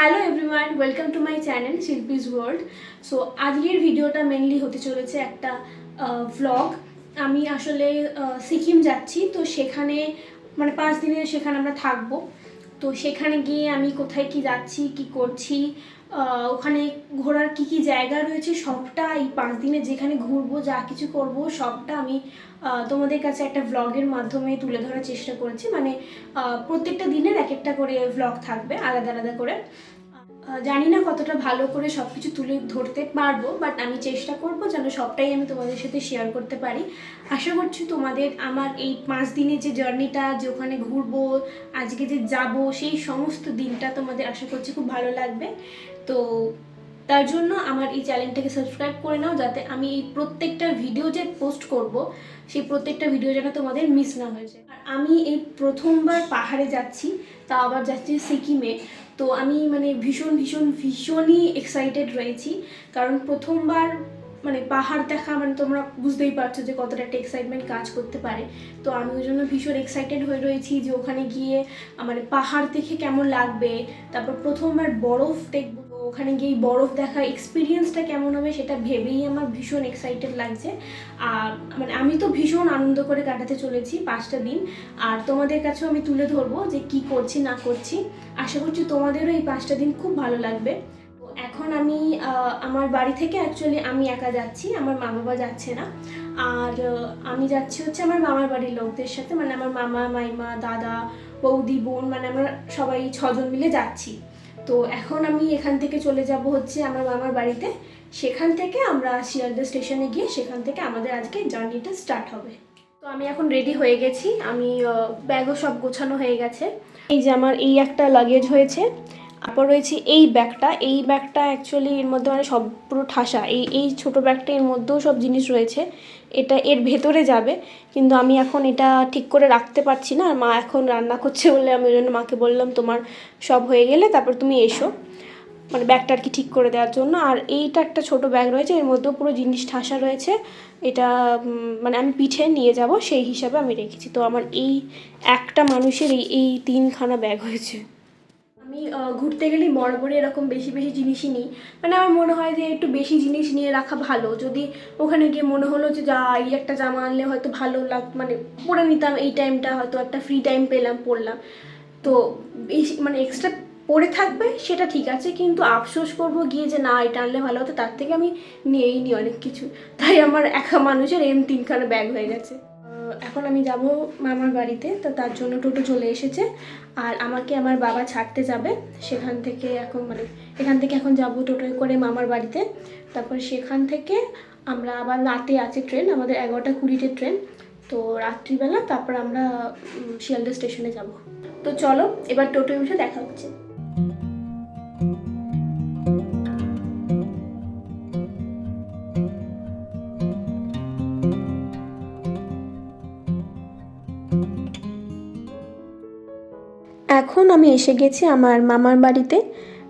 Hello everyone, welcome to my channel Shilpi's world. So আজকের ভিডিওটা mainly হতে চলেছে একটা ভ্লগ। আমি আসলে সিকিম যাচ্ছি, তো সেখানে মানে 5 দিনের সেখানে আমরা থাকবো। তো সেখানে গিয়ে আমি কোথায় কি যাচ্ছি, কি করছি, ওখানে ঘোরার কি কি জায়গা রয়েছে, সবটা এই 5 দিনে যেখানে ঘুরবো, যা কিছু করব সবটা আমি তোমাদের কাছে একটা ভ্লগের মাধ্যমে তুলে ধরার চেষ্টা করেছি। মানে প্রত্যেকটা দিনের এক একটা করে ভ্লগ থাকবে আলাদা আলাদা করে। জানি না কতটা ভালো করে সব কিছু তুলে ধরতে পারবো, বাট আমি চেষ্টা করব যেন সবটাই আমি তোমাদের সাথে শেয়ার করতে পারি। আশা করছি তোমাদের আমার এই 5 দিনের যে জার্নিটা, যে ওখানে ঘুরবো, আজকে যে যাব, সেই সমস্ত দিনটা তোমাদের আশা করছি খুব ভালো লাগবে। তো তার জন্য আমার এই চ্যানেলটাকে সাবস্ক্রাইব করে নাও, যাতে আমি এই প্রত্যেকটা ভিডিও যে পোস্ট করব সেই প্রত্যেকটা ভিডিও যেন তোমাদের মিস না হয়ে যায়। আর আমি এই প্রথমবার পাহাড়ে যাচ্ছি, তা আবার যাচ্ছি সিকিমে। তো আমি মানে ভীষণই এক্সাইটেড রয়েছি, কারণ প্রথমবার মানে পাহাড় দেখা, মানে তোমরা বুঝতেই পারছো যে কতটা একটা এক্সাইটমেন্ট কাজ করতে পারে। তো আমি ওই জন্য ভীষণ এক্সাইটেড হয়ে রয়েছি যে ওখানে গিয়ে মানে পাহাড় দেখে কেমন লাগবে, তারপর প্রথমবার বরফ দেখবো, ওখানে গিয়ে বরফ দেখা এক্সপিরিয়েন্সটা কেমন হবে সেটা ভেবেই আমার ভীষণ এক্সাইটেড লাগছে। আর মানে আমি তো ভীষণ আনন্দ করে কাটাতে চলেছি 5টা দিন, আর তোমাদের কাছেও আমি তুলে ধরবো যে কি করছি না করছি। আশা করছি তোমাদেরও এই 5টা দিন খুব ভালো লাগবে। তো এখন আমি আমার বাড়ি থেকে অ্যাকচুয়ালি আমি একা যাচ্ছি, আমার মা বাবা যাচ্ছে না। আর আমি যাচ্ছি হচ্ছে আমার মামার বাড়ির লোকদের সাথে, মানে আমার মামা, মাইমা, দাদা, বৌদি, বোন, মানে আমরা সবাই 6 জন মিলে যাচ্ছি। তো এখন আমি এখান থেকে চলে যাব হচ্ছে আমার মামার বাড়িতে। সেখান থেকে আমরা শিয়ালদা স্টেশনে গিয়ে সেখান থেকে আমাদের আজকে জার্নিটা স্টার্ট হবে। তো আমি এখন রেডি হয়ে গেছি, আমি ব্যাগও সব গোছানো হয়ে গেছে। এই যে আমার এই একটা লাগেজ হয়েছে, তারপর রয়েছে এই ব্যাগটা অ্যাকচুয়ালি এর মধ্যে মানে সব পুরো ঠাসা। এই ছোটো ব্যাগটা, এর মধ্যেও সব জিনিস রয়েছে, এটা এর ভেতরে যাবে, কিন্তু আমি এখন এটা ঠিক করে রাখতে পারছি না। আর মা এখন রান্না করছে বলে আমি ওই জন্য মাকে বললাম তোমার সব হয়ে গেলে তারপর তুমি এসো, মানে ব্যাগটা আর কি ঠিক করে দেওয়ার জন্য। আর এইটা একটা ছোট ব্যাগ রয়েছে, এর মধ্যেও পুরো জিনিস ঠাসা রয়েছে। এটা মানে আমি পিঠে নিয়ে যাব সেই হিসাবে আমি রেখেছি। তো আমার এই একটা মানুষের এই 3খানা ব্যাগ হয়েছে। আমি ঘুরতে গেলেই বরাবরই এরকম বেশি জিনিসই নিই। মানে আমার মনে হয় যে একটু বেশি জিনিস নিয়ে রাখা ভালো। যদি ওখানে গিয়ে মনে হলো যে যা এই একটা জামা আনলে হয়তো ভালো মানে পরে নিতাম, এই টাইমটা হয়তো একটা ফ্রি টাইম পেলাম, পরলাম, তো বেশি মানে এক্সট্রা পরে থাকবে সেটা ঠিক আছে, কিন্তু আফসোস করবো গিয়ে যে না এটা আনলে ভালো হতো, তার থেকে আমি নিয়েই নিই অনেক কিছু। তাই আমার একা মানুষের 3খানা ব্যাগ হয়ে গেছে। এখন আমি যাব মামার বাড়িতে, তো তার জন্য টোটো চলে এসেছে, আর আমাকে আমার বাবা ছাড়তে যাবে। সেখান থেকে এখান থেকে এখন যাব টোটোয় করে মামার বাড়িতে। তারপরে সেখান থেকে আমরা আবার রাতে আছে ট্রেন, আমাদের 11টা 20-তে ট্রেন। তো রাত্রিবেলা তারপর আমরা শিয়ালদা স্টেশনে যাব। তো চলো এবার টোটোয় উঠে দেখা হচ্ছে। এখন আমি এসে গেছি আমার মামার বাড়িতে।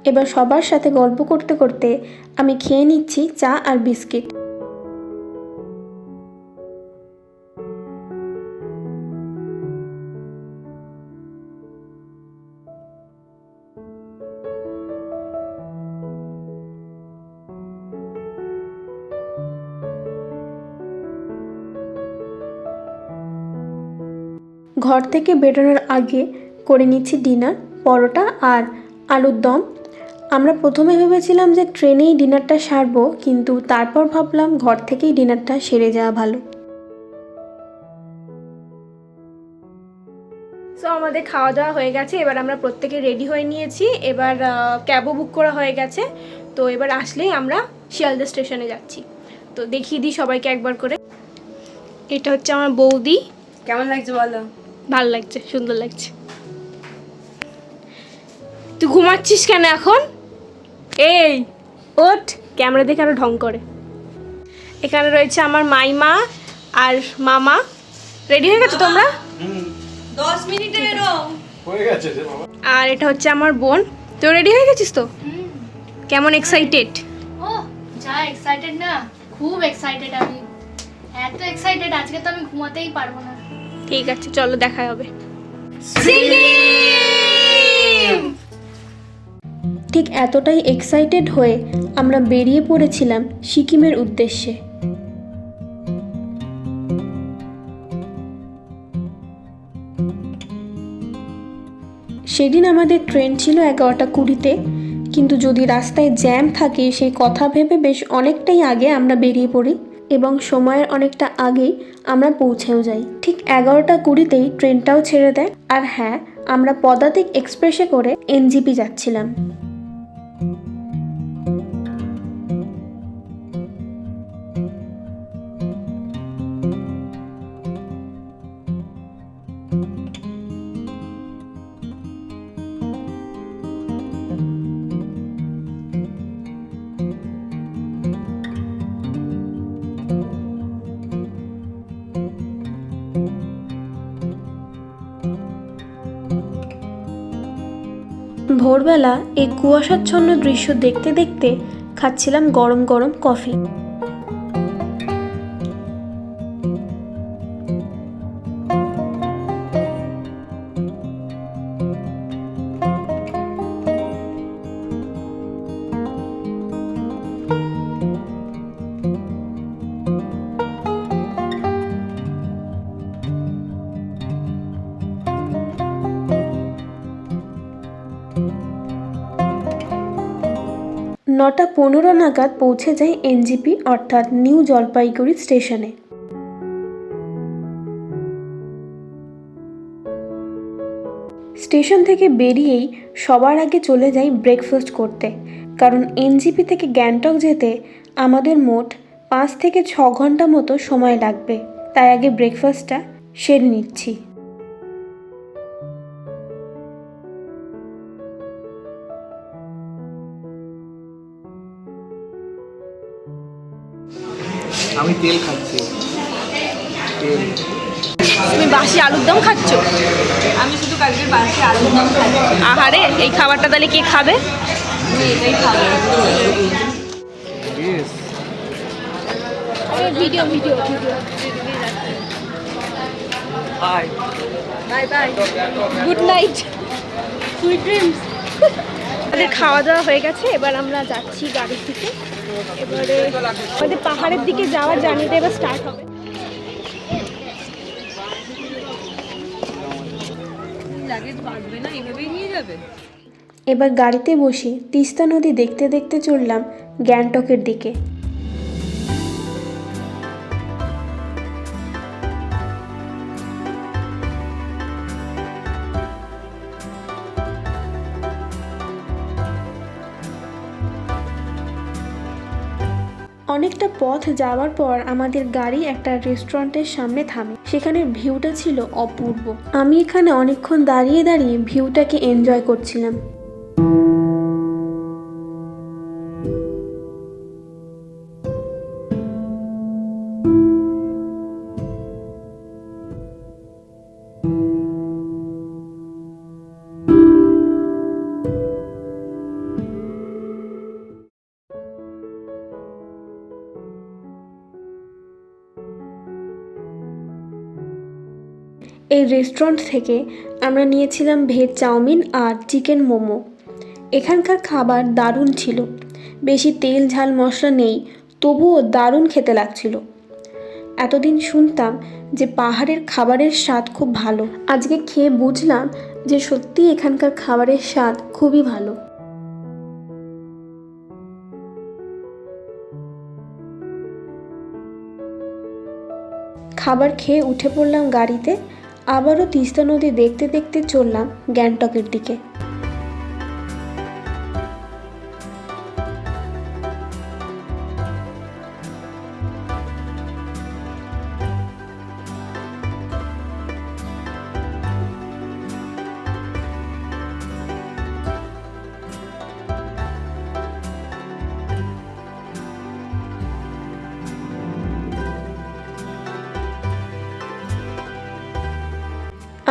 এবার সবার সাথে গল্প করতে করতে আমি খেয়ে নিচ্ছি চা আর বিস্কিট। ঘর থেকে বেরোনোর আগে করে নিচ্ছি ডিনার, পরোটা আর আলুর দম। আমরা প্রথমে ভেবেছিলাম যে ট্রেনেই ডিনারটা সারবো, কিন্তু তারপর ভাবলাম ঘর থেকেই ডিনারটা সেরে যাওয়া ভালো। সো আমাদের খাওয়া দাওয়া হয়ে গেছে, এবার আমরা প্রত্যেকে রেডি হয়ে নিয়েছি। এবার ক্যাবও বুক করা হয়ে গেছে। তো এবার আসলেই আমরা শিয়ালদা স্টেশনে যাচ্ছি। তো দেখিয়ে দিই সবাইকে একবার করে। এটা হচ্ছে আমার বৌদি। কেমন লাগছে বলো? ভালো লাগছে, সুন্দর লাগছে। তুই ঘুমাচ্ছিস কেন এখন? এই ওঠ, ক্যামেরা দেখে আরো ঢং করে। এখানে রয়েছে আমার মাইমা আর মামা। রেডি হয়ে গেছো তোমরা? 10 মিনিটে এরো হয়ে গেছে রে বাবা। আর এটা হচ্ছে আমার বোন। তো রেডি হয়ে গেছিস তো? কেমন এক্সাইটেড? ও যা এক্সাইটেড না, খুব এক্সাইটেড আমি, এত এক্সাইটেড আজকে তো আমি ঘুমাতেই পারবো না। ঠিক আছে চলো দেখা হবে। সিকিম ঠিক এতটাই এক্সাইটেড হয়ে আমরা বেরিয়ে পড়েছিলাম সিকিমের উদ্দেশ্যে। সেদিন আমাদের ট্রেন ছিল 11:20-তে, কিন্তু যদি রাস্তায় জ্যাম থাকে সেই কথা ভেবে বেশ অনেকটাই আগে আমরা বেরিয়ে পড়ি এবং সময়ের অনেকটা আগেই আমরা পৌঁছেও যাই। ঠিক 11:20-তেই ট্রেনটাও ছেড়ে দেয়। আর হ্যাঁ, আমরা পদাতিক এক্সপ্রেসে করে এনজিপি যাচ্ছিলাম। ভোরবেলা এই কুয়াশাচ্ছন্ন দৃশ্য দেখতে দেখতে খাচ্ছিলাম গরম গরম কফি। নটা 15 নাগাদ পৌঁছে যাই এনজিপি অর্থাৎ নিউ জলপাইগুড়ি স্টেশনে। স্টেশন থেকে বেরিয়েই সবার আগে চলে যাই ব্রেকফাস্ট করতে, কারণ এনজিপি থেকে গ্যাংটক যেতে আমাদের মোট 5 থেকে 6 ঘন্টা মতো সময় লাগবে, তাই আগে ব্রেকফাস্টটা সেরে নিচ্ছি। আমি তেল খাচ্ছি। তেল তুমি বাসি আলুর দম খাচ্ছ? আমি শুধু কালকের বাসি আলুর দম খাচ্ছি। আহারে, এই খাবারটা তাহলে কে খাবে? আমি এটাই খাবো। Yes. Video bye bye bye. Good night, sweet dreams. আমাদের খাওয়া দাওয়া হয়ে গেছে, এবার আমরা যাচ্ছি গাড়ি থেকে। এবারে আমাদের পাহাড়ের দিকে যাওয়ার জার্নিটা এবার স্টার্ট হবে। লাগেজ বাঁধবে না, এভাবেই নিয়ে যাবে। এবার গাড়িতে বসে তিস্তা নদী দেখতে দেখতে চললাম গ্যাংটকের দিকে। অনেকটা পথ যাওয়ার পর আমাদের গাড়ি একটা রেস্টুরেন্টের সামনে থামে। সেখানের ভিউটা ছিল অপূর্ব। আমি এখানে অনেকক্ষণ দাঁড়িয়ে দাঁড়িয়ে ভিউটাকে এনজয় করছিলাম। এই রেস্টুরেন্ট থেকে আমরা নিয়েছিলাম ভেজ চাউমিন আর চিকেন মোমো। এখানকার খাবার দারুণ ছিল, বেশি তেল ঝাল মশলা নেই, তবুও দারুণ খেতে লাগছিল। এতদিন শুনতাম যে পাহাড়ের খাবারের স্বাদ খুব ভালো, আজকে খেয়ে বুঝলাম যে সত্যি এখানকার খাবারের স্বাদ খুবই ভালো। খাবার খেয়ে উঠে পড়লাম গাড়িতে। আবারও তিস্তা নদী দেখতে দেখতে চললাম গ্যাংটকের দিকে।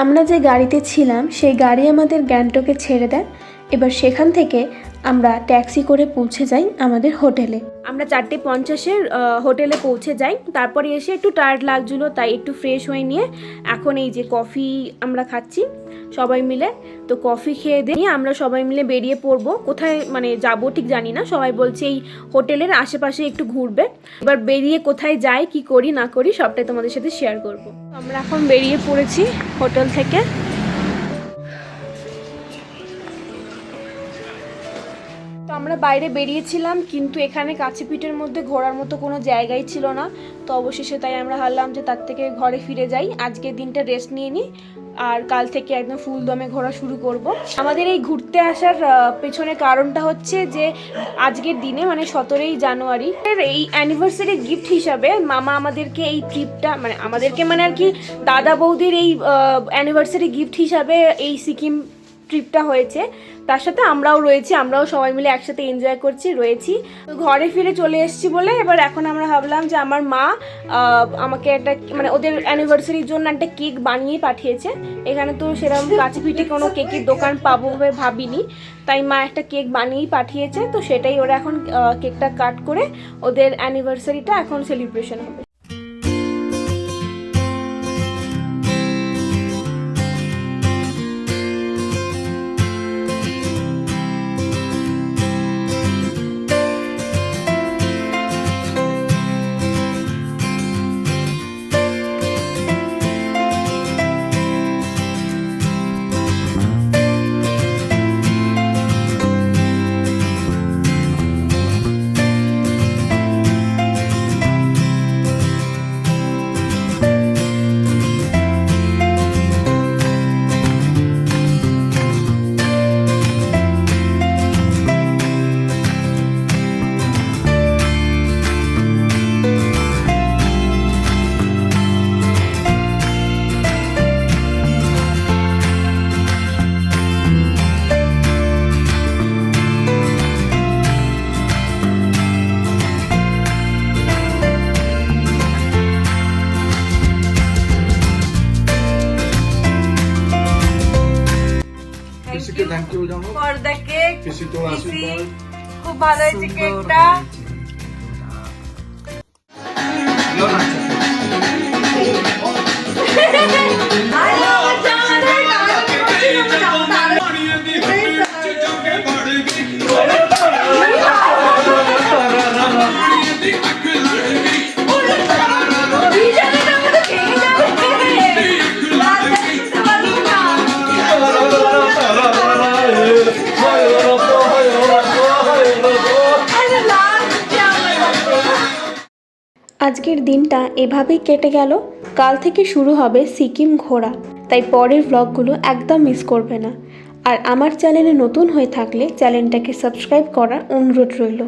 আমরা যে গাড়িতে ছিলাম সেই গাড়ি আমাদের গ্যাংটকে ছেড়ে দেয় এবার সেখান থেকে আমরা ট্যাক্সি করে পৌঁছে যাই আমাদের হোটেলে। আমরা 4:50-এর হোটেলে পৌঁছে যাই। তারপরে এসে একটু টায়ার্ড লাগছিলো, তাই একটু ফ্রেশ হয়ে নিয়ে এখন এই যে কফি আমরা খাচ্ছি সবাই মিলে। তো কফি খেয়ে দিয়ে আমরা সবাই মিলে বেরিয়ে পড়বো। কোথায় মানে যাবো ঠিক জানি না, সবাই বলছে এই হোটেলের আশেপাশে একটু ঘুরবে। এবার বেরিয়ে কোথায় যাই, কি করি না করি সবটাই তোমাদের সাথে শেয়ার করবো। আমরা এখন বেরিয়ে পড়েছি হোটেল থেকে। তো আমরা বাইরে বেরিয়েছিলাম, কিন্তু এখানে কাছে পিঠের মধ্যে ঘোরার মতো কোনো জায়গাই ছিল না। তো অবশেষে তাই আমরা ভাবলাম যে তার থেকে ঘরে ফিরে যাই, আজকের দিনটা রেস্ট নিয়ে নিই, আর কাল থেকে একদম ফুল দমে ঘোরা শুরু করব। আমাদের এই ঘুরতে আসার পেছনে কারণটা হচ্ছে যে আজকের দিনে মানে 17ই জানুয়ারি এই অ্যানিভার্সারি গিফট হিসাবে মামা আমাদেরকে এই ট্রিপটা মানে আমাদেরকে মানে আর কি দাদা বৌদির এই অ্যানিভার্সারি গিফট হিসাবে এই সিকিম ট্রিপটা হয়েছে। তার সাথে আমরাও রয়েছি, আমরাও সবাই মিলে একসাথে এনজয় করছি রয়েছি। তো ঘরে ফিরে চলে এসেছি বলে এবার এখন আমরা ভাবলাম যে আমার মা আমাকে একটা মানে ওদের অ্যানিভার্সারির জন্য একটা কেক বানিয়ে পাঠিয়েছে। এখানে তো সেরকম কাছে পিঠে কোনো কেকের দোকান পাবো বলে ভাবিনি, তাই মা একটা কেক বানিয়েই পাঠিয়েছে। তো সেটাই ওরা এখন কেকটা কাট করে ওদের অ্যানিভার্সারিটা এখন সেলিব্রেশন হবে। পিসিকে থ্যাংক ইউ জানো ফর দ্য কেক। পিসি তোর আশীর্বাদ খুব ভালো হয়েছে কেকটা। আজকের দিনটা এভাবেই কেটে গেল। কাল থেকে শুরু হবে সিকিম ঘোরা, তাই পরের ব্লগগুলো একদম মিস করবে না। আর আমার চ্যানেলে নতুন হয়ে থাকলে চ্যানেলটাকে সাবস্ক্রাইব করার অনুরোধ রইল।